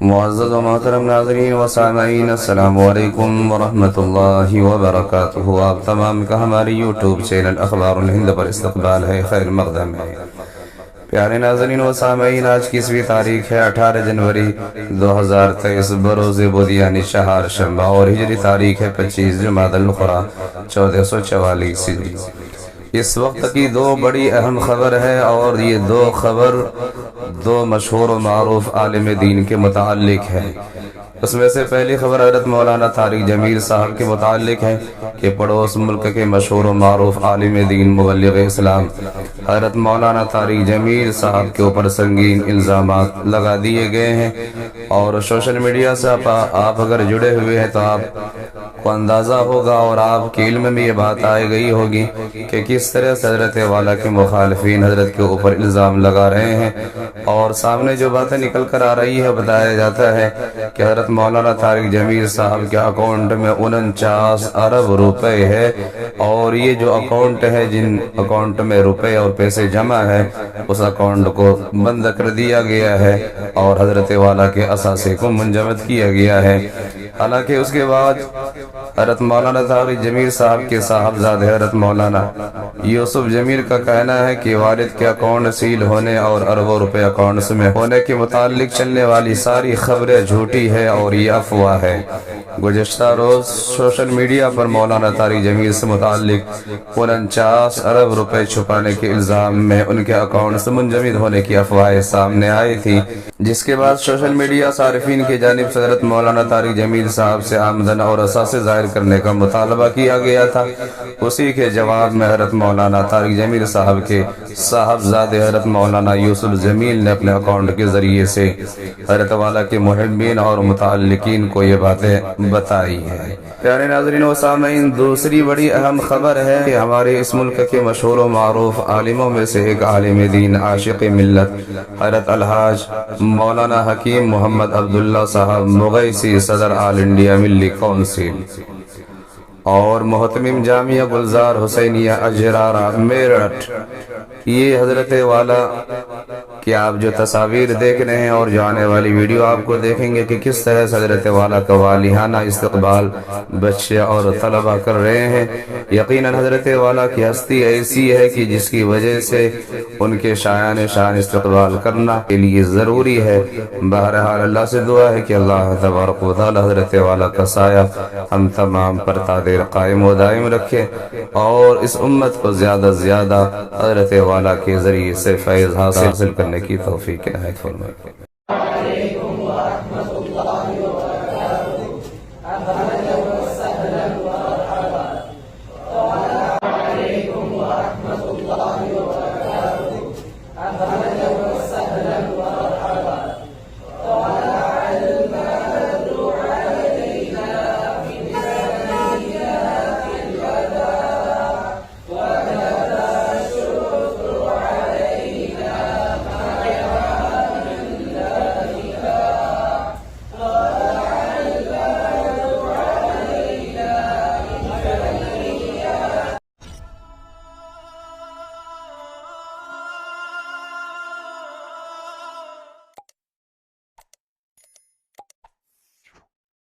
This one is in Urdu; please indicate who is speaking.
Speaker 1: معزز و محترم ناظرین و سامعین، السلام علیکم ورحمۃ اللہ وبرکاتہ۔ آپ تمام کا ہماری یوٹیوب چینل اخبار الہند پر استقبال ہے، خیر مقدم ہے۔ پیارے ناظرین و سامعین، آج کی 20 تاریخ ہے 18 جنوری 2023 بروز بدھ یعنی چہار شنبہ، اور ہجری تاریخ ہے 25 جمادی الاخری 1444 ہجری۔ اس وقت کی دو بڑی اہم خبر ہے، اور یہ دو خبر دو مشہور و معروف عالم دین کے متعلق ہے۔ اس میں سے پہلی خبر حضرت مولانا طارق جمیل صاحب کے متعلق ہے کہ پڑوس ملک کے مشہور و معروف عالم دین مبلغ اسلام حضرت مولانا طارق جمیل صاحب کے اوپر سنگین الزامات لگا دیے گئے ہیں، اور سوشل میڈیا سے آپ اگر جڑے ہوئے ہیں تو آپ کو اندازہ ہوگا اور آپ کے علم میں یہ بات آئے گئی ہوگی کہ کس طرح سے حضرت والا کے مخالفین حضرت کے اوپر الزام لگا رہے ہیں، اور سامنے جو باتیں نکل کر آ رہی ہے بتایا جاتا ہے کہ حضرت مولانا طارق جمیل صاحب کے اکاؤنٹ میں 49 ارب روپے ہے، اور یہ جو اکاؤنٹ ہے، جن اکاؤنٹ میں روپے اور پیسے جمع ہے، اس اکاؤنٹ کو بند کر دیا گیا ہے اور حضرت والا کے اثاثے کو منجمد کیا گیا ہے۔ حالانکہ اس کے بعد حضرت مولانا طارق جمیل صاحب کے صاحبزادے حضرت مولانا یوسف جمیل کا کہنا ہے کہ والد کے اکاؤنٹ سیل ہونے اور اربوں روپے اکاؤنٹس میں ہونے کے متعلق چلنے والی ساری خبریں جھوٹی ہے اور یہ افواہ ہے۔ گزشتہ روز سوشل میڈیا پر مولانا طارق جمیل سے متعلق 49 ارب روپے چھپانے کے الزام میں ان کے اکاؤنٹ سے منجمد ہونے کی افواہیں سامنے آئی تھی، جس کے بعد سوشل میڈیا صارفین کی جانب سے حضرت مولانا طارق جمیل صاحب سے آمدن اور اثاثے ظاہر کرنے کا مطالبہ کیا گیا تھا۔ اسی کے جواب میں حضرت مولانا طارق جمیل صاحب کے صاحبزادے حضرت مولانا یوسف جمیل نے اپنے اکاؤنٹ کے ذریعے سے حضرت والا کے محبین اور متعلقین کو یہ باتیں بتائی ہے۔ پیارے ناظرین و سامعین، دوسری بڑی اہم خبر ہے کہ ہمارے اس ملک کے مشہور و معروف عالموں میں سے ایک عالم دین عاشق ملت حضرت الحاج مولانا حکیم محمد عبداللہ صاحب مغیثی، صدر آل انڈیا ملی کونسل اور محتمم جامعہ گلزار حسینیہ اجرارہ میرٹھ، یہ حضرت والا کہ آپ جو تصاویر دیکھ رہے ہیں اور جو آنے والی ویڈیو آپ کو دیکھیں گے کہ کس طرح سے حضرت والا کا والہانہ استقبال بچے اور طلبہ کر رہے ہیں۔ یقیناً حضرت والا کی ہستی ایسی ہے کہ جس کی وجہ سے ان کے شایان شان استقبال کرنا کے لیے ضروری ہے۔ بہرحال اللہ سے دعا ہے کہ اللہ تبارک و تعالی حضرت والا کا سایہ ہم تمام پر تا دیر قائم و دائم رکھے، اور اس امت کو زیادہ سے زیادہ حضرت والا کے ذریعے سے فیض حاصل کرنے کی توفیق عنایت فرمائے۔